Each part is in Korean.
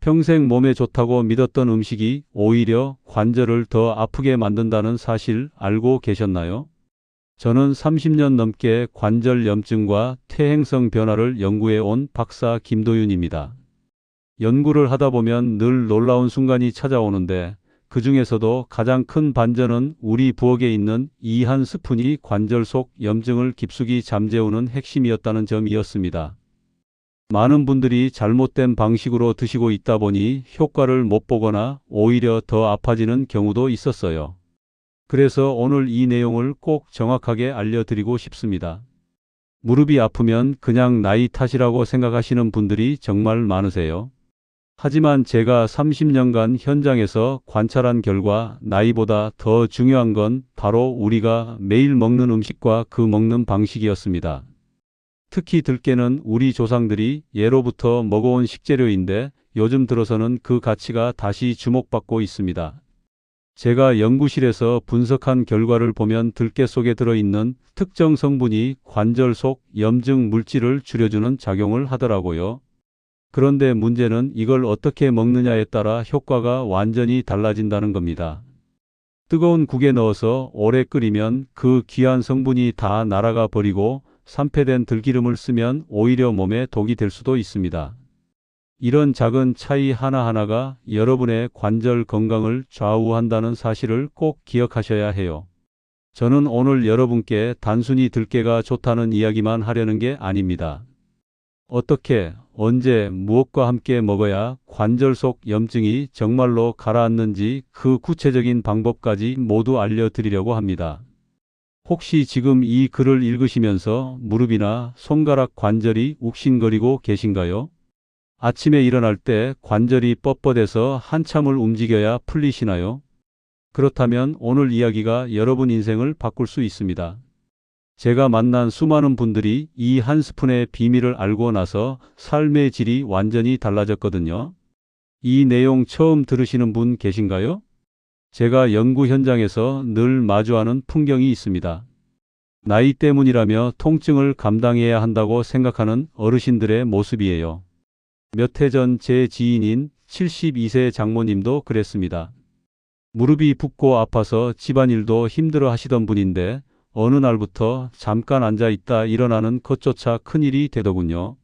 평생 몸에 좋다고 믿었던 음식이 오히려 관절을 더 아프게 만든다는 사실 알고 계셨나요? 저는 30년 넘게 관절 염증과 퇴행성 변화를 연구해 온 박사 김도윤입니다. 연구를 하다 보면 늘 놀라운 순간이 찾아오는데 그 중에서도 가장 큰 반전은 우리 부엌에 있는 이 한 스푼이 관절 속 염증을 깊숙이 잠재우는 핵심이었다는 점이었습니다. 많은 분들이 잘못된 방식으로 드시고 있다 보니 효과를 못 보거나 오히려 더 아파지는 경우도 있었어요. 그래서 오늘 이 내용을 꼭 정확하게 알려드리고 싶습니다. 무릎이 아프면 그냥 나이 탓이라고 생각하시는 분들이 정말 많으세요. 하지만 제가 30년간 현장에서 관찰한 결과 나이보다 더 중요한 건 바로 우리가 매일 먹는 음식과 그 먹는 방식이었습니다. 특히 들깨는 우리 조상들이 예로부터 먹어온 식재료인데 요즘 들어서는 그 가치가 다시 주목받고 있습니다. 제가 연구실에서 분석한 결과를 보면 들깨 속에 들어있는 특정 성분이 관절 속 염증 물질을 줄여주는 작용을 하더라고요. 그런데 문제는 이걸 어떻게 먹느냐에 따라 효과가 완전히 달라진다는 겁니다. 뜨거운 국에 넣어서 오래 끓이면 그 귀한 성분이 다 날아가 버리고 산패된 들기름을 쓰면 오히려 몸에 독이 될 수도 있습니다. 이런 작은 차이 하나하나가 여러분의 관절 건강을 좌우한다는 사실을 꼭 기억하셔야 해요. 저는 오늘 여러분께 단순히 들깨가 좋다는 이야기만 하려는 게 아닙니다. 어떻게, 언제, 무엇과 함께 먹어야 관절 속 염증이 정말로 가라앉는지 그 구체적인 방법까지 모두 알려드리려고 합니다. 혹시 지금 이 글을 읽으시면서 무릎이나 손가락 관절이 욱신거리고 계신가요? 아침에 일어날 때 관절이 뻣뻣해서 한참을 움직여야 풀리시나요? 그렇다면 오늘 이야기가 여러분 인생을 바꿀 수 있습니다. 제가 만난 수많은 분들이 이 한 스푼의 비밀을 알고 나서 삶의 질이 완전히 달라졌거든요. 이 내용 처음 들으시는 분 계신가요? 제가 연구 현장에서 늘 마주하는 풍경이 있습니다. 나이 때문이라며 통증을 감당해야 한다고 생각하는 어르신들의 모습이에요. 몇 해 전 제 지인인 72세 장모님도 그랬습니다. 무릎이 붓고 아파서 집안일도 힘들어 하시던 분인데 어느 날부터 잠깐 앉아 있다 일어나는 것조차 큰일이 되더군요.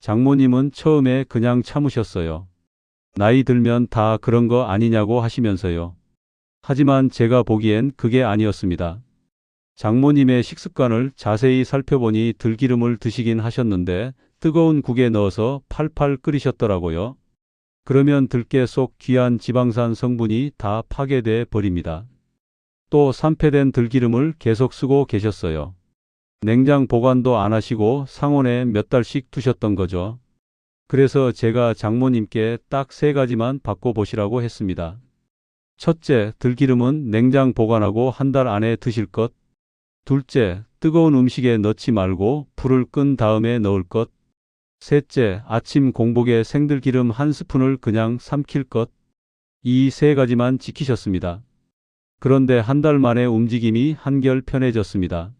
장모님은 처음에 그냥 참으셨어요. 나이 들면 다 그런 거 아니냐고 하시면서요. 하지만 제가 보기엔 그게 아니었습니다. 장모님의 식습관을 자세히 살펴보니 들기름을 드시긴 하셨는데 뜨거운 국에 넣어서 팔팔 끓이셨더라고요. 그러면 들깨 속 귀한 지방산 성분이 다 파괴돼 버립니다. 또 산패된 들기름을 계속 쓰고 계셨어요. 냉장 보관도 안 하시고 상온에 몇 달씩 두셨던 거죠. 그래서 제가 장모님께 딱 3가지만 바꿔보시라고 했습니다. 첫째, 들기름은 냉장 보관하고 한 달 안에 드실 것. 둘째, 뜨거운 음식에 넣지 말고 불을 끈 다음에 넣을 것. 셋째, 아침 공복에 생들기름 한 스푼을 그냥 삼킬 것. 이 3가지만 지키셨습니다. 그런데 한 달 만에 움직임이 한결 편해졌습니다.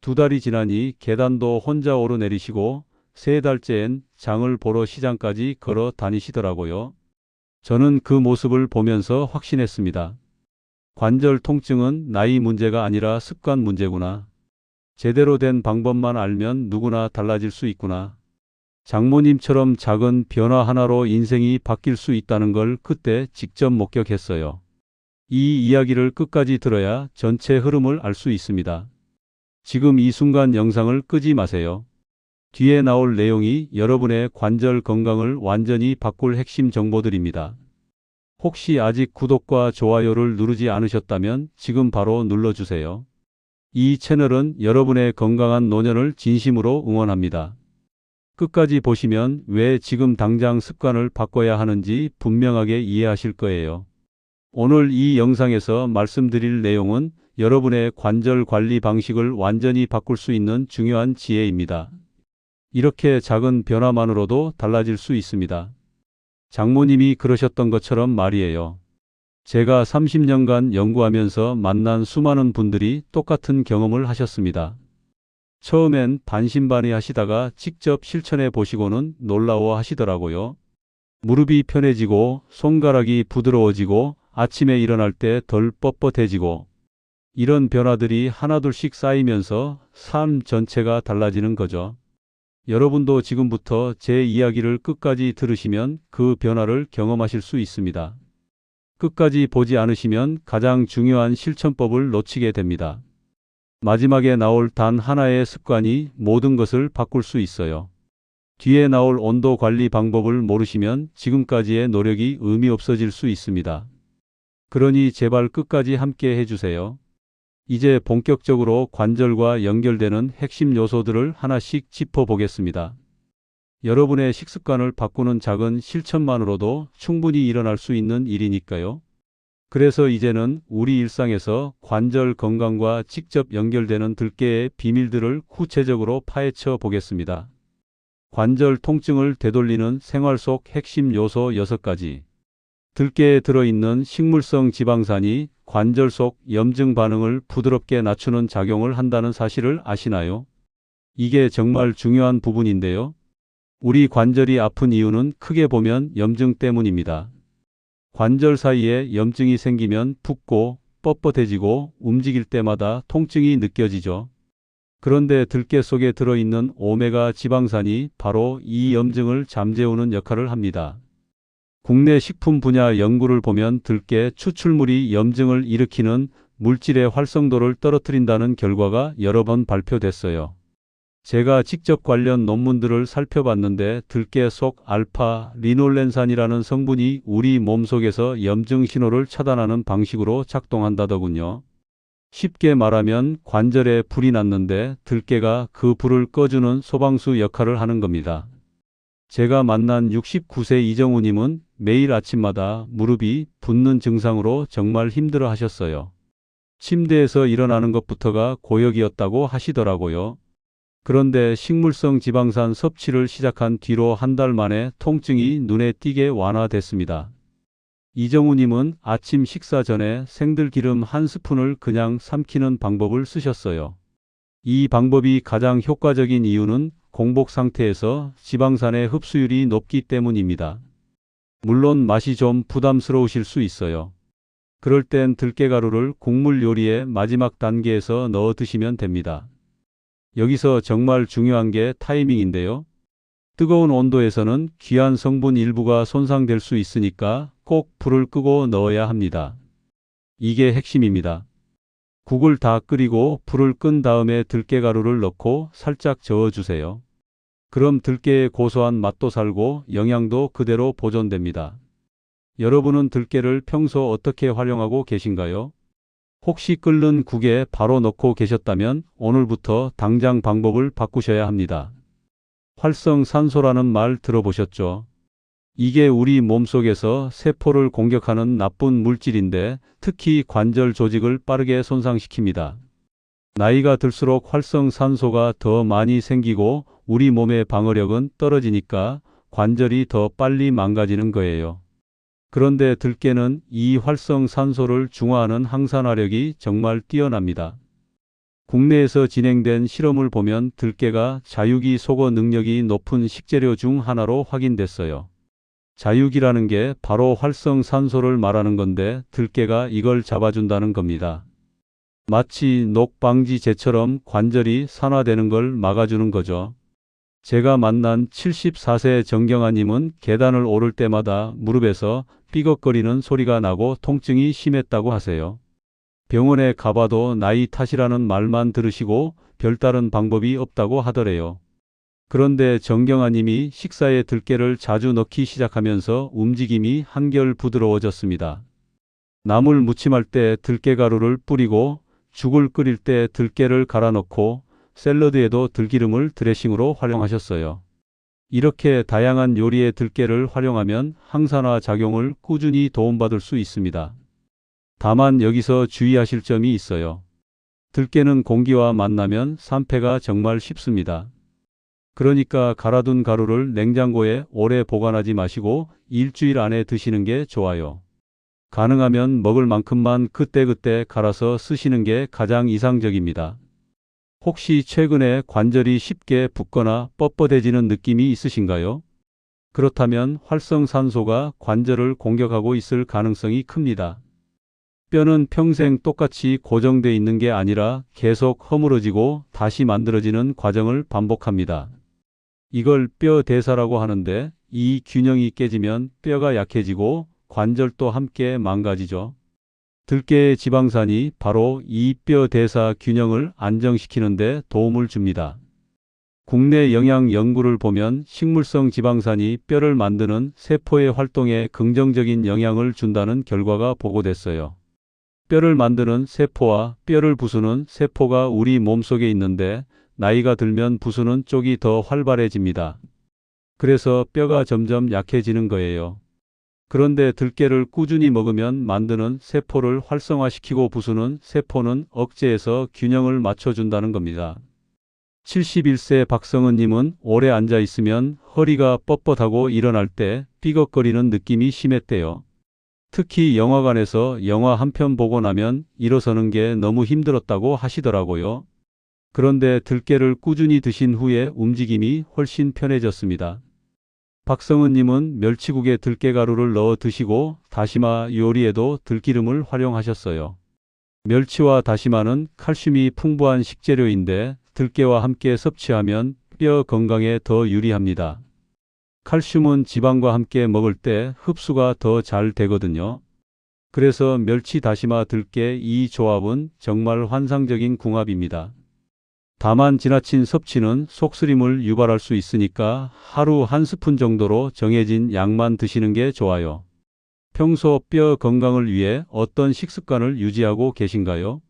2달이 지나니 계단도 혼자 오르내리시고 3달째엔 장을 보러 시장까지 걸어 다니시더라고요. 저는 그 모습을 보면서 확신했습니다. 관절 통증은 나이 문제가 아니라 습관 문제구나. 제대로 된 방법만 알면 누구나 달라질 수 있구나. 장모님처럼 작은 변화 하나로 인생이 바뀔 수 있다는 걸 그때 직접 목격했어요. 이 이야기를 끝까지 들어야 전체 흐름을 알 수 있습니다. 지금 이 순간 영상을 끄지 마세요. 뒤에 나올 내용이 여러분의 관절 건강을 완전히 바꿀 핵심 정보들입니다. 혹시 아직 구독과 좋아요를 누르지 않으셨다면 지금 바로 눌러주세요. 이 채널은 여러분의 건강한 노년을 진심으로 응원합니다. 끝까지 보시면 왜 지금 당장 습관을 바꿔야 하는지 분명하게 이해하실 거예요. 오늘 이 영상에서 말씀드릴 내용은 여러분의 관절 관리 방식을 완전히 바꿀 수 있는 중요한 지혜입니다. 이렇게 작은 변화만으로도 달라질 수 있습니다. 장모님이 그러셨던 것처럼 말이에요. 제가 30년간 연구하면서 만난 수많은 분들이 똑같은 경험을 하셨습니다. 처음엔 반신반의 하시다가 직접 실천해 보시고는 놀라워 하시더라고요. 무릎이 편해지고 손가락이 부드러워지고 아침에 일어날 때 덜 뻣뻣해지고 이런 변화들이 하나둘씩 쌓이면서 삶 전체가 달라지는 거죠. 여러분도 지금부터 제 이야기를 끝까지 들으시면 그 변화를 경험하실 수 있습니다. 끝까지 보지 않으시면 가장 중요한 실천법을 놓치게 됩니다. 마지막에 나올 단 하나의 습관이 모든 것을 바꿀 수 있어요. 뒤에 나올 온도 관리 방법을 모르시면 지금까지의 노력이 의미 없어질 수 있습니다. 그러니 제발 끝까지 함께 해주세요. 이제 본격적으로 관절과 연결되는 핵심 요소들을 하나씩 짚어보겠습니다. 여러분의 식습관을 바꾸는 작은 실천만으로도 충분히 일어날 수 있는 일이니까요. 그래서 이제는 우리 일상에서 관절 건강과 직접 연결되는 들깨의 비밀들을 구체적으로 파헤쳐 보겠습니다. 관절 통증을 되돌리는 생활 속 핵심 요소 6가지. 들깨에 들어있는 식물성 지방산이 관절 속 염증 반응을 부드럽게 낮추는 작용을 한다는 사실을 아시나요? 이게 정말 중요한 부분인데요. 우리 관절이 아픈 이유는 크게 보면 염증 때문입니다. 관절 사이에 염증이 생기면 붓고 뻣뻣해지고 움직일 때마다 통증이 느껴지죠. 그런데 들깨 속에 들어있는 오메가 지방산이 바로 이 염증을 잠재우는 역할을 합니다. 국내 식품 분야 연구를 보면 들깨 추출물이 염증을 일으키는 물질의 활성도를 떨어뜨린다는 결과가 여러 번 발표됐어요. 제가 직접 관련 논문들을 살펴봤는데 들깨 속 알파 리놀렌산이라는 성분이 우리 몸속에서 염증 신호를 차단하는 방식으로 작동한다더군요. 쉽게 말하면 관절에 불이 났는데 들깨가 그 불을 꺼주는 소방수 역할을 하는 겁니다. 제가 만난 69세 이정우님은 매일 아침마다 무릎이 붓는 증상으로 정말 힘들어 하셨어요. 침대에서 일어나는 것부터가 고역이었다고 하시더라고요. 그런데 식물성 지방산 섭취를 시작한 뒤로 한 달 만에 통증이 눈에 띄게 완화됐습니다. 이정우님은 아침 식사 전에 생들기름 한 스푼을 그냥 삼키는 방법을 쓰셨어요. 이 방법이 가장 효과적인 이유는 공복 상태에서 지방산의 흡수율이 높기 때문입니다. 물론 맛이 좀 부담스러우실 수 있어요. 그럴 땐 들깨가루를 국물 요리의 마지막 단계에서 넣어 드시면 됩니다. 여기서 정말 중요한 게 타이밍인데요. 뜨거운 온도에서는 귀한 성분 일부가 손상될 수 있으니까 꼭 불을 끄고 넣어야 합니다. 이게 핵심입니다. 국을 다 끓이고 불을 끈 다음에 들깨가루를 넣고 살짝 저어주세요. 그럼 들깨의 고소한 맛도 살고 영양도 그대로 보존됩니다. 여러분은 들깨를 평소 어떻게 활용하고 계신가요? 혹시 끓는 국에 바로 넣고 계셨다면 오늘부터 당장 방법을 바꾸셔야 합니다. 활성산소라는 말 들어보셨죠? 이게 우리 몸속에서 세포를 공격하는 나쁜 물질인데 특히 관절 조직을 빠르게 손상시킵니다. 나이가 들수록 활성산소가 더 많이 생기고 우리 몸의 방어력은 떨어지니까 관절이 더 빨리 망가지는 거예요. 그런데 들깨는 이 활성산소를 중화하는 항산화력이 정말 뛰어납니다. 국내에서 진행된 실험을 보면 들깨가 자유기 소거 능력이 높은 식재료 중 하나로 확인됐어요. 자유기라는 게 바로 활성산소를 말하는 건데 들깨가 이걸 잡아준다는 겁니다. 마치 녹방지제처럼 관절이 산화되는 걸 막아주는 거죠. 제가 만난 74세 정경아님은 계단을 오를 때마다 무릎에서 삐걱거리는 소리가 나고 통증이 심했다고 하세요. 병원에 가봐도 나이 탓이라는 말만 들으시고 별다른 방법이 없다고 하더래요. 그런데 정경아님이 식사에 들깨를 자주 넣기 시작하면서 움직임이 한결 부드러워졌습니다. 나물 무침할 때 들깨가루를 뿌리고 죽을 끓일 때 들깨를 갈아 넣고 샐러드에도 들기름을 드레싱으로 활용하셨어요. 이렇게 다양한 요리에 들깨를 활용하면 항산화 작용을 꾸준히 도움받을 수 있습니다. 다만 여기서 주의하실 점이 있어요. 들깨는 공기와 만나면 산패가 정말 쉽습니다. 그러니까 갈아둔 가루를 냉장고에 오래 보관하지 마시고 일주일 안에 드시는 게 좋아요. 가능하면 먹을 만큼만 그때그때 갈아서 쓰시는 게 가장 이상적입니다. 혹시 최근에 관절이 쉽게 붓거나 뻣뻣해지는 느낌이 있으신가요? 그렇다면 활성산소가 관절을 공격하고 있을 가능성이 큽니다. 뼈는 평생 똑같이 고정돼 있는 게 아니라 계속 허물어지고 다시 만들어지는 과정을 반복합니다. 이걸 뼈 대사라고 하는데 이 균형이 깨지면 뼈가 약해지고 관절도 함께 망가지죠. 들깨의 지방산이 바로 이 뼈 대사 균형을 안정시키는 데 도움을 줍니다. 국내 영양 연구를 보면 식물성 지방산이 뼈를 만드는 세포의 활동에 긍정적인 영향을 준다는 결과가 보고됐어요. 뼈를 만드는 세포와 뼈를 부수는 세포가 우리 몸속에 있는데 나이가 들면 부수는 쪽이 더 활발해집니다. 그래서 뼈가 점점 약해지는 거예요. 그런데 들깨를 꾸준히 먹으면 만드는 세포를 활성화시키고 부수는 세포는 억제해서 균형을 맞춰준다는 겁니다. 71세 박성은님은 오래 앉아 있으면 허리가 뻣뻣하고 일어날 때 삐걱거리는 느낌이 심했대요. 특히 영화관에서 영화 한 편 보고 나면 일어서는 게 너무 힘들었다고 하시더라고요. 그런데 들깨를 꾸준히 드신 후에 움직임이 훨씬 편해졌습니다. 박성은님은 멸치국에 들깨가루를 넣어 드시고 다시마 요리에도 들기름을 활용하셨어요. 멸치와 다시마는 칼슘이 풍부한 식재료인데 들깨와 함께 섭취하면 뼈 건강에 더 유리합니다. 칼슘은 지방과 함께 먹을 때 흡수가 더 잘 되거든요. 그래서 멸치, 다시마, 들깨 이 조합은 정말 환상적인 궁합입니다. 다만 지나친 섭취는 속쓰림을 유발할 수 있으니까 하루 한 스푼 정도로 정해진 양만 드시는 게 좋아요. 평소 뼈 건강을 위해 어떤 식습관을 유지하고 계신가요?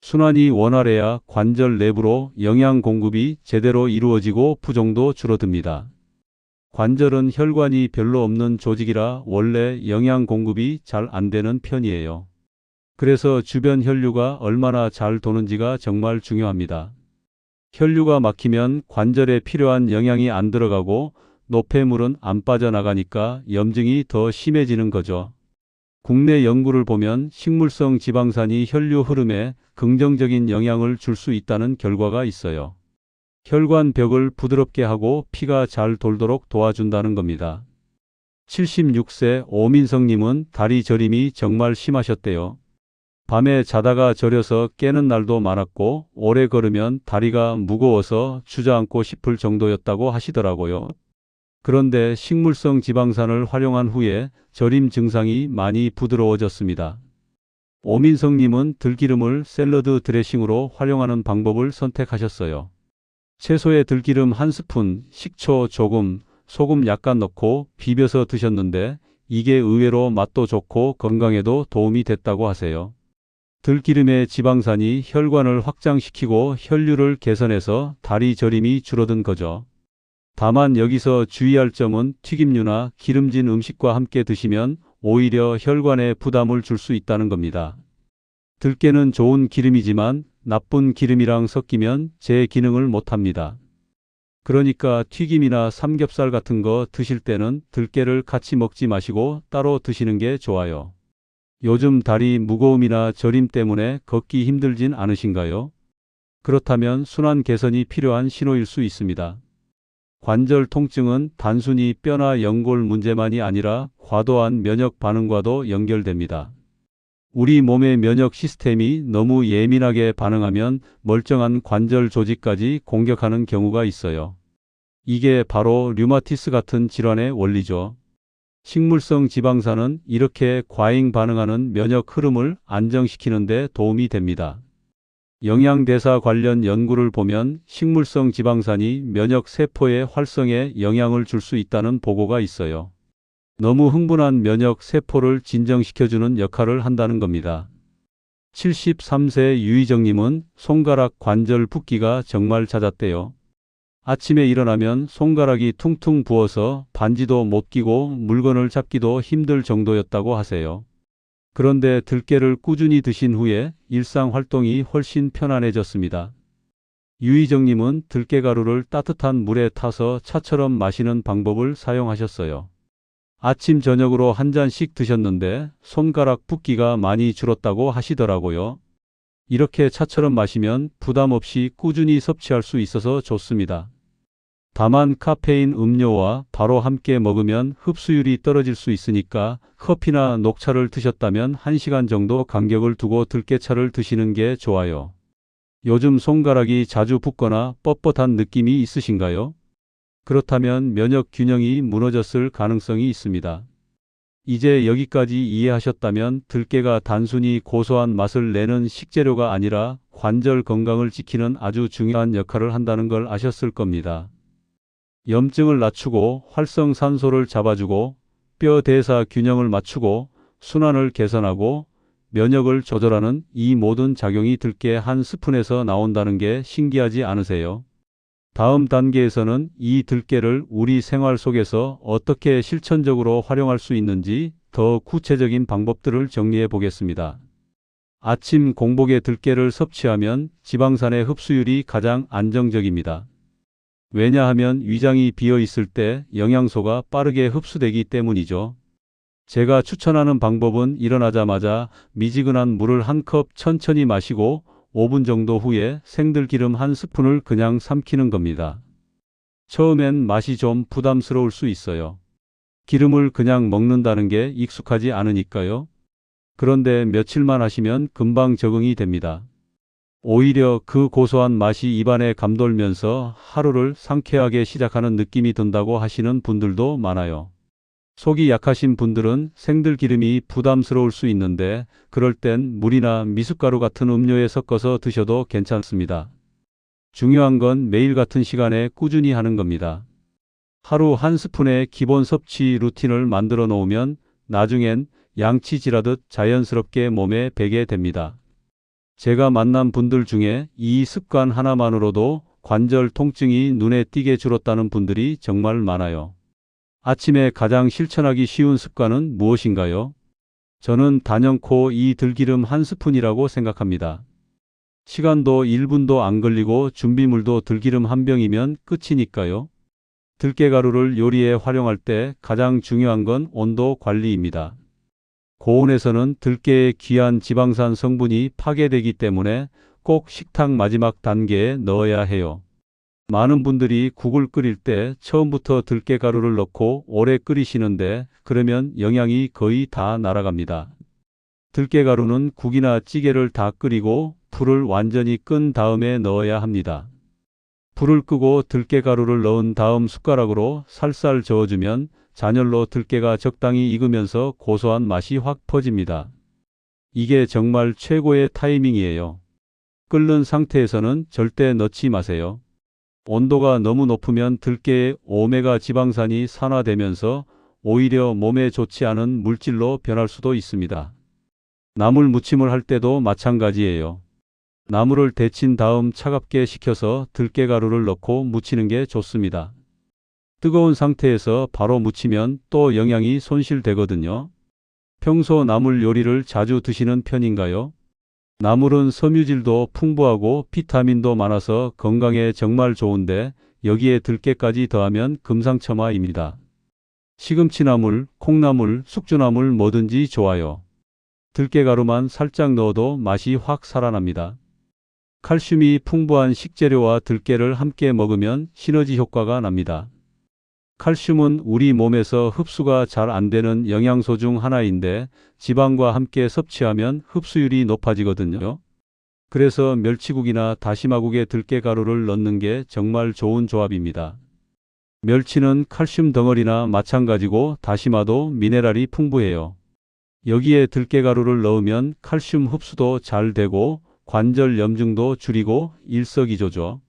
순환이 원활해야 관절 내부로 영양 공급이 제대로 이루어지고 부종도 줄어듭니다. 관절은 혈관이 별로 없는 조직이라 원래 영양 공급이 잘 안 되는 편이에요. 그래서 주변 혈류가 얼마나 잘 도는지가 정말 중요합니다. 혈류가 막히면 관절에 필요한 영양이 안 들어가고 노폐물은 안 빠져나가니까 염증이 더 심해지는 거죠. 국내 연구를 보면 식물성 지방산이 혈류 흐름에 긍정적인 영향을 줄 수 있다는 결과가 있어요. 혈관 벽을 부드럽게 하고 피가 잘 돌도록 도와준다는 겁니다. 76세 오민성님은 다리 저림이 정말 심하셨대요. 밤에 자다가 저려서 깨는 날도 많았고 오래 걸으면 다리가 무거워서 주저앉고 싶을 정도였다고 하시더라고요. 그런데 식물성 지방산을 활용한 후에 저림 증상이 많이 부드러워졌습니다. 오민성님은 들기름을 샐러드 드레싱으로 활용하는 방법을 선택하셨어요. 채소에 들기름 한 스푼, 식초 조금, 소금 약간 넣고 비벼서 드셨는데 이게 의외로 맛도 좋고 건강에도 도움이 됐다고 하세요. 들기름의 지방산이 혈관을 확장시키고 혈류를 개선해서 다리 저림이 줄어든 거죠. 다만 여기서 주의할 점은 튀김류나 기름진 음식과 함께 드시면 오히려 혈관에 부담을 줄 수 있다는 겁니다. 들깨는 좋은 기름이지만 나쁜 기름이랑 섞이면 제 기능을 못합니다. 그러니까 튀김이나 삼겹살 같은 거 드실 때는 들깨를 같이 먹지 마시고 따로 드시는 게 좋아요. 요즘 다리 무거움이나 저림 때문에 걷기 힘들진 않으신가요? 그렇다면 순환 개선이 필요한 신호일 수 있습니다. 관절 통증은 단순히 뼈나 연골 문제만이 아니라 과도한 면역 반응과도 연결됩니다. 우리 몸의 면역 시스템이 너무 예민하게 반응하면 멀쩡한 관절 조직까지 공격하는 경우가 있어요. 이게 바로 류마티스 같은 질환의 원리죠. 식물성 지방산은 이렇게 과잉 반응하는 면역 흐름을 안정시키는 데 도움이 됩니다. 영양대사 관련 연구를 보면 식물성 지방산이 면역 세포의 활성에 영향을 줄 수 있다는 보고가 있어요. 너무 흥분한 면역 세포를 진정시켜주는 역할을 한다는 겁니다. 73세 유희정님은 손가락 관절 붓기가 정말 잦았대요. 아침에 일어나면 손가락이 퉁퉁 부어서 반지도 못 끼고 물건을 잡기도 힘들 정도였다고 하세요. 그런데 들깨를 꾸준히 드신 후에 일상 활동이 훨씬 편안해졌습니다. 유희정님은 들깨가루를 따뜻한 물에 타서 차처럼 마시는 방법을 사용하셨어요. 아침 저녁으로 한 잔씩 드셨는데 손가락 붓기가 많이 줄었다고 하시더라고요. 이렇게 차처럼 마시면 부담 없이 꾸준히 섭취할 수 있어서 좋습니다. 다만 카페인 음료와 바로 함께 먹으면 흡수율이 떨어질 수 있으니까 커피나 녹차를 드셨다면 1시간 정도 간격을 두고 들깨차를 드시는 게 좋아요. 요즘 손가락이 자주 붓거나 뻣뻣한 느낌이 있으신가요? 그렇다면 면역 균형이 무너졌을 가능성이 있습니다. 이제 여기까지 이해하셨다면 들깨가 단순히 고소한 맛을 내는 식재료가 아니라 관절 건강을 지키는 아주 중요한 역할을 한다는 걸 아셨을 겁니다. 염증을 낮추고 활성산소를 잡아주고 뼈 대사 균형을 맞추고 순환을 개선하고 면역을 조절하는 이 모든 작용이 들깨 한 스푼에서 나온다는 게 신기하지 않으세요? 다음 단계에서는 이 들깨를 우리 생활 속에서 어떻게 실천적으로 활용할 수 있는지 더 구체적인 방법들을 정리해 보겠습니다. 아침 공복에 들깨를 섭취하면 지방산의 흡수율이 가장 안정적입니다. 왜냐하면 위장이 비어 있을 때 영양소가 빠르게 흡수되기 때문이죠. 제가 추천하는 방법은 일어나자마자 미지근한 물을 한 컵 천천히 마시고 5분 정도 후에 생들기름 한 스푼을 그냥 삼키는 겁니다. 처음엔 맛이 좀 부담스러울 수 있어요. 기름을 그냥 먹는다는 게 익숙하지 않으니까요. 그런데 며칠만 하시면 금방 적응이 됩니다. 오히려 그 고소한 맛이 입안에 감돌면서 하루를 상쾌하게 시작하는 느낌이 든다고 하시는 분들도 많아요. 속이 약하신 분들은 생들기름이 부담스러울 수 있는데 그럴 땐 물이나 미숫가루 같은 음료에 섞어서 드셔도 괜찮습니다. 중요한 건 매일 같은 시간에 꾸준히 하는 겁니다. 하루 한 스푼의 기본 섭취 루틴을 만들어 놓으면 나중엔 양치질하듯 자연스럽게 몸에 배게 됩니다. 제가 만난 분들 중에 이 습관 하나만으로도 관절 통증이 눈에 띄게 줄었다는 분들이 정말 많아요. 아침에 가장 실천하기 쉬운 습관은 무엇인가요? 저는 단연코 이 들기름 한 스푼이라고 생각합니다. 시간도 1분도 안 걸리고 준비물도 들기름 한 병이면 끝이니까요. 들깨가루를 요리에 활용할 때 가장 중요한 건 온도 관리입니다. 고온에서는 들깨의 귀한 지방산 성분이 파괴되기 때문에 꼭 식탁 마지막 단계에 넣어야 해요. 많은 분들이 국을 끓일 때 처음부터 들깨가루를 넣고 오래 끓이시는데 그러면 영양이 거의 다 날아갑니다. 들깨가루는 국이나 찌개를 다 끓이고 불을 완전히 끈 다음에 넣어야 합니다. 불을 끄고 들깨가루를 넣은 다음 숟가락으로 살살 저어주면 잔열로 들깨가 적당히 익으면서 고소한 맛이 확 퍼집니다. 이게 정말 최고의 타이밍이에요. 끓는 상태에서는 절대 넣지 마세요. 온도가 너무 높으면 들깨의 오메가 지방산이 산화되면서 오히려 몸에 좋지 않은 물질로 변할 수도 있습니다. 나물 무침을 할 때도 마찬가지예요. 나물을 데친 다음 차갑게 식혀서 들깨가루를 넣고 무치는 게 좋습니다. 뜨거운 상태에서 바로 무치면 또 영양이 손실되거든요. 평소 나물 요리를 자주 드시는 편인가요? 나물은 섬유질도 풍부하고 비타민도 많아서 건강에 정말 좋은데 여기에 들깨까지 더하면 금상첨화입니다. 시금치나물, 콩나물, 숙주나물 뭐든지 좋아요. 들깨가루만 살짝 넣어도 맛이 확 살아납니다. 칼슘이 풍부한 식재료와 들깨를 함께 먹으면 시너지 효과가 납니다. 칼슘은 우리 몸에서 흡수가 잘 안 되는 영양소 중 하나인데 지방과 함께 섭취하면 흡수율이 높아지거든요. 그래서 멸치국이나 다시마국에 들깨가루를 넣는 게 정말 좋은 조합입니다. 멸치는 칼슘 덩어리나 마찬가지고 다시마도 미네랄이 풍부해요. 여기에 들깨가루를 넣으면 칼슘 흡수도 잘 되고 관절 염증도 줄이고 일석이조죠.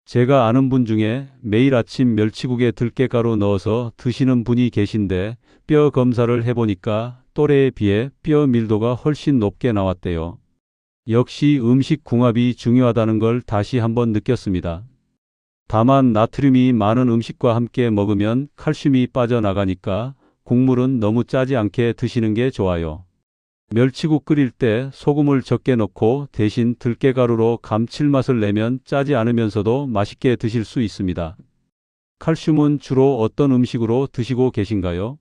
제가 아는 분 중에 매일 아침 멸치국에 들깨가루 넣어서 드시는 분이 계신데 뼈 검사를 해보니까 또래에 비해 뼈 밀도가 훨씬 높게 나왔대요. 역시 음식 궁합이 중요하다는 걸 다시 한번 느꼈습니다. 다만 나트륨이 많은 음식과 함께 먹으면 칼슘이 빠져나가니까 국물은 너무 짜지 않게 드시는 게 좋아요. 멸치국 끓일 때 소금을 적게 넣고 대신 들깨가루로 감칠맛을 내면 짜지 않으면서도 맛있게 드실 수 있습니다. 칼슘은 주로 어떤 음식으로 드시고 계신가요?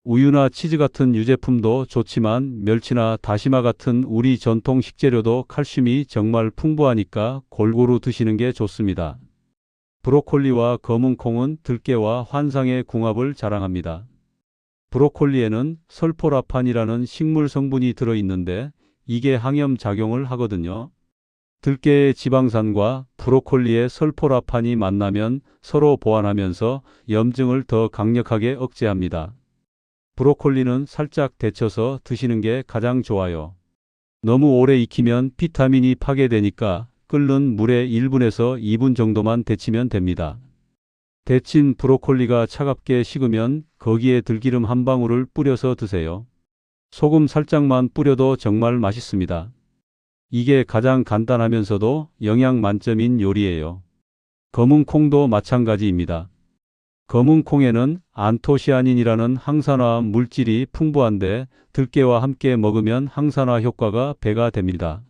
우유나 치즈 같은 유제품도 좋지만 멸치나 다시마 같은 우리 전통 식재료도 칼슘이 정말 풍부하니까 골고루 드시는 게 좋습니다. 브로콜리와 검은 콩은 들깨와 환상의 궁합을 자랑합니다. 브로콜리에는 설포라판이라는 식물 성분이 들어있는데 이게 항염 작용을 하거든요. 들깨의 지방산과 브로콜리의 설포라판이 만나면 서로 보완하면서 염증을 더 강력하게 억제합니다. 브로콜리는 살짝 데쳐서 드시는 게 가장 좋아요. 너무 오래 익히면 비타민이 파괴되니까 끓는 물에 1분에서 2분 정도만 데치면 됩니다. 데친 브로콜리가 차갑게 식으면 거기에 들기름 한 방울을 뿌려서 드세요. 소금 살짝만 뿌려도 정말 맛있습니다. 이게 가장 간단하면서도 영양 만점인 요리예요. 검은 콩도 마찬가지입니다. 검은 콩에는 안토시아닌이라는 항산화 물질이 풍부한데 들깨와 함께 먹으면 항산화 효과가 배가 됩니다.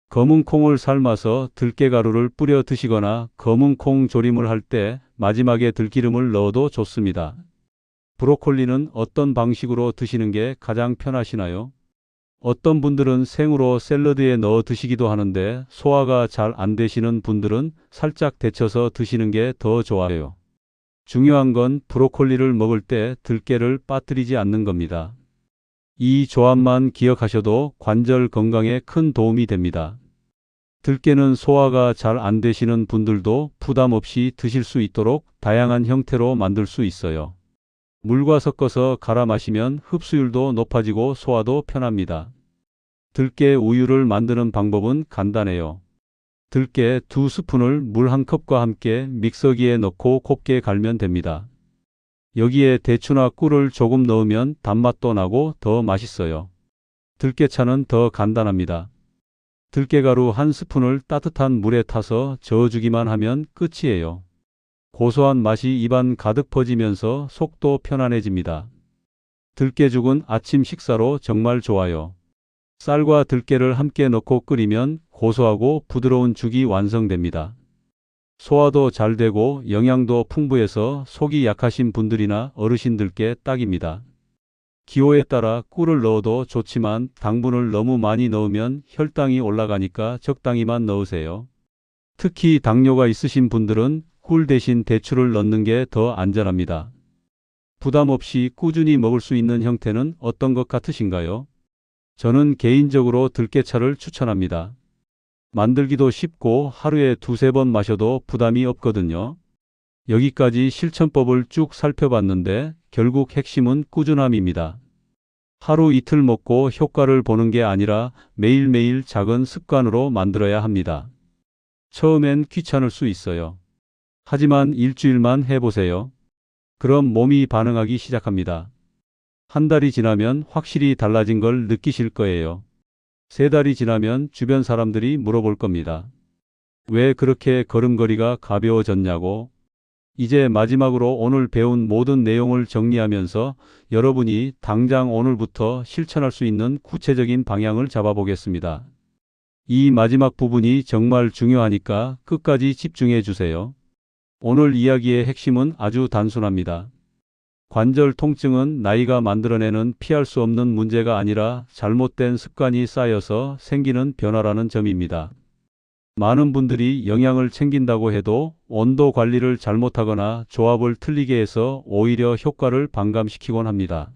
검은 콩을 삶아서 들깨가루를 뿌려 드시거나 검은 콩 조림을 할 때 마지막에 들기름을 넣어도 좋습니다. 브로콜리는 어떤 방식으로 드시는 게 가장 편하시나요? 어떤 분들은 생으로 샐러드에 넣어 드시기도 하는데 소화가 잘 안 되시는 분들은 살짝 데쳐서 드시는 게 더 좋아요. 중요한 건 브로콜리를 먹을 때 들깨를 빠뜨리지 않는 겁니다. 이 조합만 기억하셔도 관절 건강에 큰 도움이 됩니다. 들깨는 소화가 잘 안 되시는 분들도 부담 없이 드실 수 있도록 다양한 형태로 만들 수 있어요. 물과 섞어서 갈아 마시면 흡수율도 높아지고 소화도 편합니다. 들깨 우유를 만드는 방법은 간단해요. 들깨 2스푼을 물 1컵과 함께 믹서기에 넣고 곱게 갈면 됩니다. 여기에 대추나 꿀을 조금 넣으면 단맛도 나고 더 맛있어요. 들깨차는 더 간단합니다. 들깨가루 1스푼을 따뜻한 물에 타서 저어주기만 하면 끝이에요. 고소한 맛이 입안 가득 퍼지면서 속도 편안해집니다. 들깨죽은 아침 식사로 정말 좋아요. 쌀과 들깨를 함께 넣고 끓이면 고소하고 부드러운 죽이 완성됩니다. 소화도 잘 되고 영양도 풍부해서 속이 약하신 분들이나 어르신들께 딱입니다. 기호에 따라 꿀을 넣어도 좋지만 당분을 너무 많이 넣으면 혈당이 올라가니까 적당히만 넣으세요. 특히 당뇨가 있으신 분들은 꿀 대신 대추를 넣는 게 더 안전합니다. 부담 없이 꾸준히 먹을 수 있는 형태는 어떤 것 같으신가요? 저는 개인적으로 들깨차를 추천합니다. 만들기도 쉽고 하루에 2~3번 마셔도 부담이 없거든요. 여기까지 실천법을 쭉 살펴봤는데 결국 핵심은 꾸준함입니다. 하루 이틀 먹고 효과를 보는 게 아니라 매일매일 작은 습관으로 만들어야 합니다. 처음엔 귀찮을 수 있어요. 하지만 일주일만 해보세요. 그럼 몸이 반응하기 시작합니다. 한 달이 지나면 확실히 달라진 걸 느끼실 거예요. 3달이 지나면 주변 사람들이 물어볼 겁니다. 왜 그렇게 걸음걸이가 가벼워졌냐고. 이제 마지막으로 오늘 배운 모든 내용을 정리하면서 여러분이 당장 오늘부터 실천할 수 있는 구체적인 방향을 잡아보겠습니다. 이 마지막 부분이 정말 중요하니까 끝까지 집중해 주세요. 오늘 이야기의 핵심은 아주 단순합니다. 관절 통증은 나이가 만들어내는 피할 수 없는 문제가 아니라 잘못된 습관이 쌓여서 생기는 변화라는 점입니다. 많은 분들이 영양을 챙긴다고 해도 온도 관리를 잘못하거나 조합을 틀리게 해서 오히려 효과를 반감시키곤 합니다.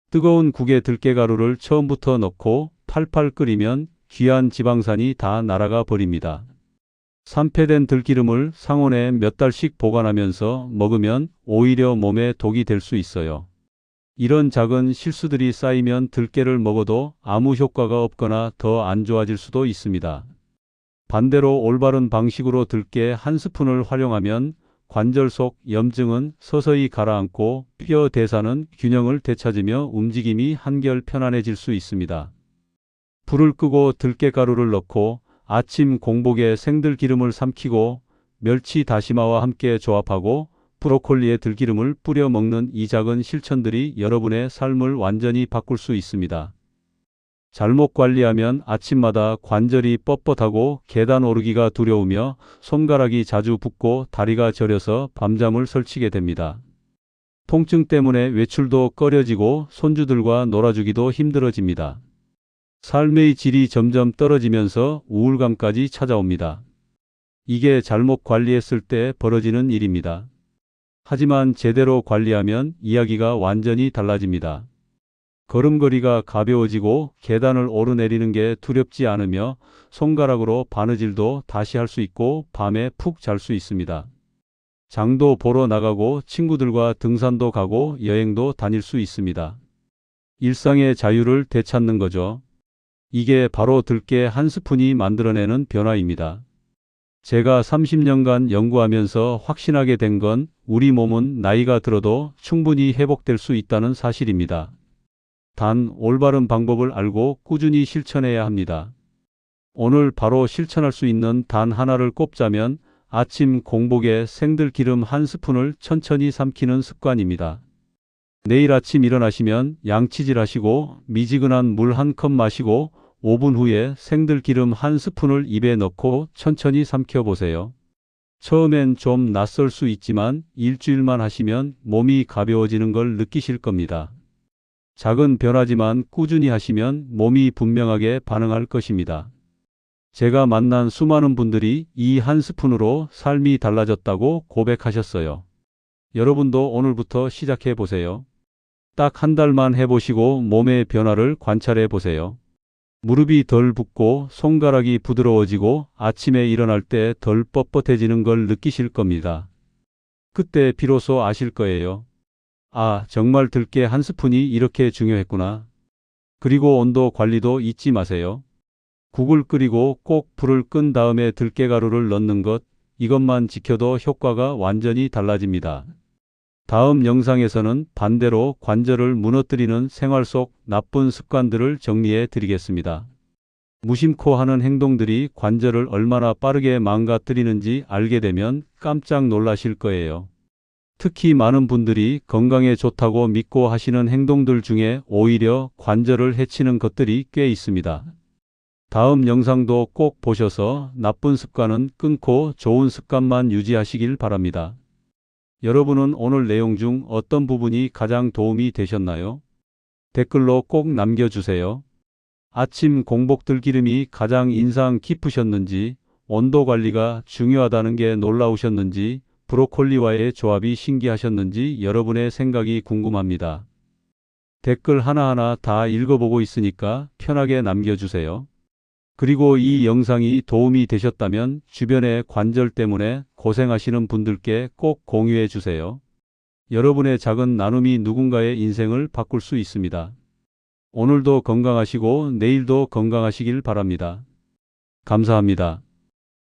뜨거운 국에 들깨가루를 처음부터 넣고 팔팔 끓이면 귀한 지방산이 다 날아가 버립니다. 산패된 들기름을 상온에 몇 달씩 보관하면서 먹으면 오히려 몸에 독이 될 수 있어요. 이런 작은 실수들이 쌓이면 들깨를 먹어도 아무 효과가 없거나 더 안 좋아질 수도 있습니다. 반대로 올바른 방식으로 들깨 1스푼을 활용하면 관절 속 염증은 서서히 가라앉고 뼈 대사는 균형을 되찾으며 움직임이 한결 편안해질 수 있습니다. 불을 끄고 들깨가루를 넣고 아침 공복에 생들기름을 삼키고 멸치 다시마와 함께 조합하고 브로콜리에 들기름을 뿌려 먹는 이 작은 실천들이 여러분의 삶을 완전히 바꿀 수 있습니다. 잘못 관리하면 아침마다 관절이 뻣뻣하고 계단 오르기가 두려우며 손가락이 자주 붓고 다리가 저려서 밤잠을 설치게 됩니다. 통증 때문에 외출도 꺼려지고 손주들과 놀아주기도 힘들어집니다. 삶의 질이 점점 떨어지면서 우울감까지 찾아옵니다. 이게 잘못 관리했을 때 벌어지는 일입니다. 하지만 제대로 관리하면 이야기가 완전히 달라집니다. 걸음걸이가 가벼워지고 계단을 오르내리는 게 두렵지 않으며 손가락으로 바느질도 다시 할 수 있고 밤에 푹 잘 수 있습니다. 장도 보러 나가고 친구들과 등산도 가고 여행도 다닐 수 있습니다. 일상의 자유를 되찾는 거죠. 이게 바로 들깨 한 스푼이 만들어내는 변화입니다. 제가 30년간 연구하면서 확신하게 된 건 우리 몸은 나이가 들어도 충분히 회복될 수 있다는 사실입니다. 단 올바른 방법을 알고 꾸준히 실천해야 합니다. 오늘 바로 실천할 수 있는 단 하나를 꼽자면 아침 공복에 생들기름 한 스푼을 천천히 삼키는 습관입니다. 내일 아침 일어나시면 양치질 하시고 미지근한 물 한 컵 마시고 5분 후에 생들기름 한 스푼을 입에 넣고 천천히 삼켜 보세요. 처음엔 좀 낯설 수 있지만 일주일만 하시면 몸이 가벼워지는 걸 느끼실 겁니다. 작은 변화지만 꾸준히 하시면 몸이 분명하게 반응할 것입니다. 제가 만난 수많은 분들이 이 한 스푼으로 삶이 달라졌다고 고백하셨어요. 여러분도 오늘부터 시작해 보세요. 딱 한 달만 해보시고 몸의 변화를 관찰해 보세요. 무릎이 덜 붓고 손가락이 부드러워지고 아침에 일어날 때 덜 뻣뻣해지는 걸 느끼실 겁니다. 그때 비로소 아실 거예요. 아, 정말 들깨 한 스푼이 이렇게 중요했구나. 그리고 온도 관리도 잊지 마세요. 국을 끓이고 꼭 불을 끈 다음에 들깨가루를 넣는 것, 이것만 지켜도 효과가 완전히 달라집니다. 다음 영상에서는 반대로 관절을 무너뜨리는 생활 속 나쁜 습관들을 정리해 드리겠습니다. 무심코 하는 행동들이 관절을 얼마나 빠르게 망가뜨리는지 알게 되면 깜짝 놀라실 거예요. 특히 많은 분들이 건강에 좋다고 믿고 하시는 행동들 중에 오히려 관절을 해치는 것들이 꽤 있습니다. 다음 영상도 꼭 보셔서 나쁜 습관은 끊고 좋은 습관만 유지하시길 바랍니다. 여러분은 오늘 내용 중 어떤 부분이 가장 도움이 되셨나요? 댓글로 꼭 남겨주세요. 아침 공복 들기름이 가장 인상 깊으셨는지, 온도 관리가 중요하다는 게 놀라우셨는지, 브로콜리와의 조합이 신기하셨는지 여러분의 생각이 궁금합니다. 댓글 하나하나 다 읽어보고 있으니까 편하게 남겨주세요. 그리고 이 영상이 도움이 되셨다면 주변의 관절 때문에 고생하시는 분들께 꼭 공유해 주세요. 여러분의 작은 나눔이 누군가의 인생을 바꿀 수 있습니다. 오늘도 건강하시고 내일도 건강하시길 바랍니다. 감사합니다.